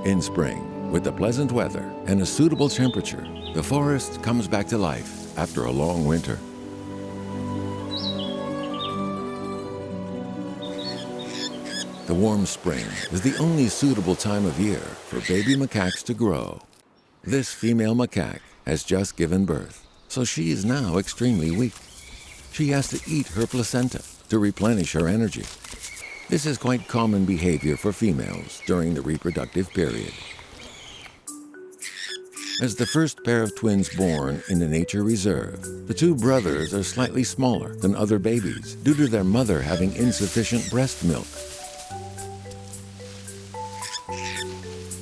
In spring, with the pleasant weather and a suitable temperature, the forest comes back to life after a long winter. The warm spring is the only suitable time of year for baby macaques to grow. This female macaque has just given birth, so she is now extremely weak. She has to eat her placenta to replenish her energy. This is quite common behavior for females during the reproductive period. As the first pair of twins born in the nature reserve, the two brothers are slightly smaller than other babies due to their mother having insufficient breast milk.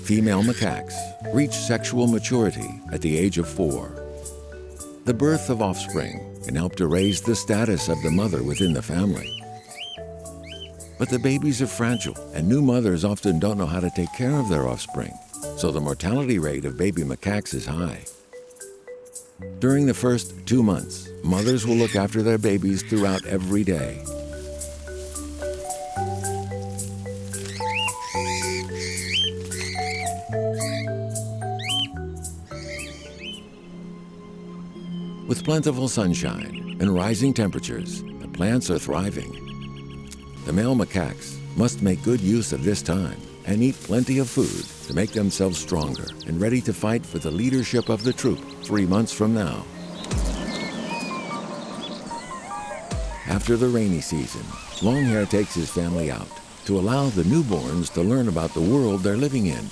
Female macaques reach sexual maturity at the age of 4. The birth of offspring can help to raise the status of the mother within the family. But the babies are fragile, and new mothers often don't know how to take care of their offspring, so the mortality rate of baby macaques is high. During the first 2 months, mothers will look after their babies throughout every day. With plentiful sunshine and rising temperatures, the plants are thriving. The male macaques must make good use of this time and eat plenty of food to make themselves stronger and ready to fight for the leadership of the troop 3 months from now. After the rainy season, Longhair takes his family out to allow the newborns to learn about the world they're living in.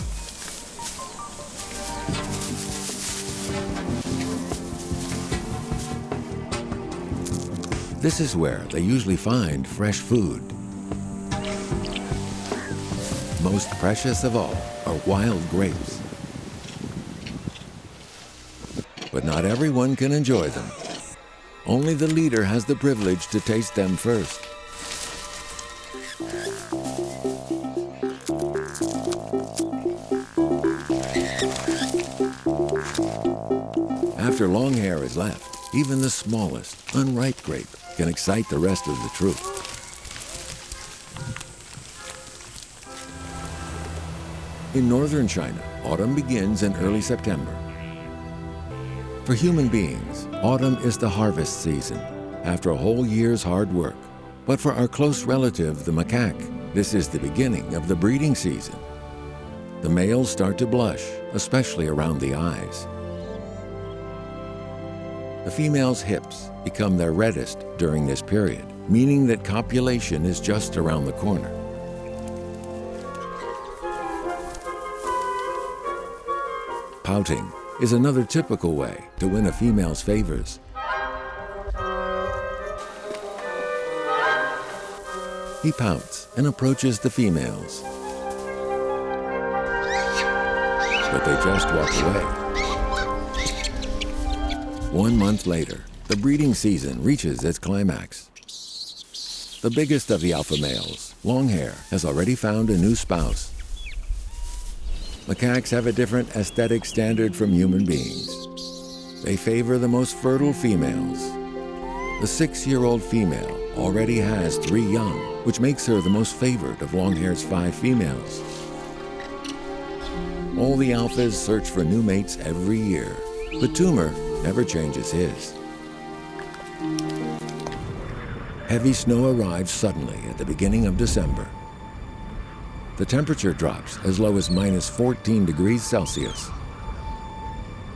This is where they usually find fresh food. Most precious of all are wild grapes. But not everyone can enjoy them. Only the leader has the privilege to taste them first. After Longhair is left, even the smallest, unripe grape can excite the rest of the troop. In northern China, autumn begins in early September. For human beings, autumn is the harvest season, after a whole year's hard work. But for our close relative, the macaque, this is the beginning of the breeding season. The males start to blush, especially around the eyes. The female's hips become their reddest during this period, meaning that copulation is just around the corner. Pouting is another typical way to win a female's favors. He pouts and approaches the females, but they just walk away. 1 month later, the breeding season reaches its climax. The biggest of the alpha males, Longhair, has already found a new spouse. Macaques have a different aesthetic standard from human beings. They favor the most fertile females. The 6-year-old female already has 3 young, which makes her the most favored of Longhair's 5 females. All the alphas search for new mates every year, but Tumor never changes his. Heavy snow arrives suddenly at the beginning of December. The temperature drops as low as -14 degrees Celsius.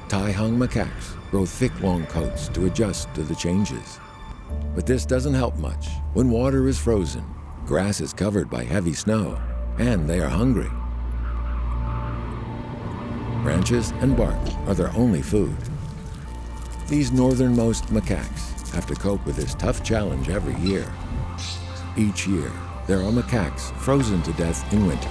Taihang macaques grow thick, long coats to adjust to the changes. But this doesn't help much when water is frozen, grass is covered by heavy snow, and they are hungry. Branches and bark are their only food. These northernmost macaques have to cope with this tough challenge every year. Each year, there are macaques frozen to death in winter.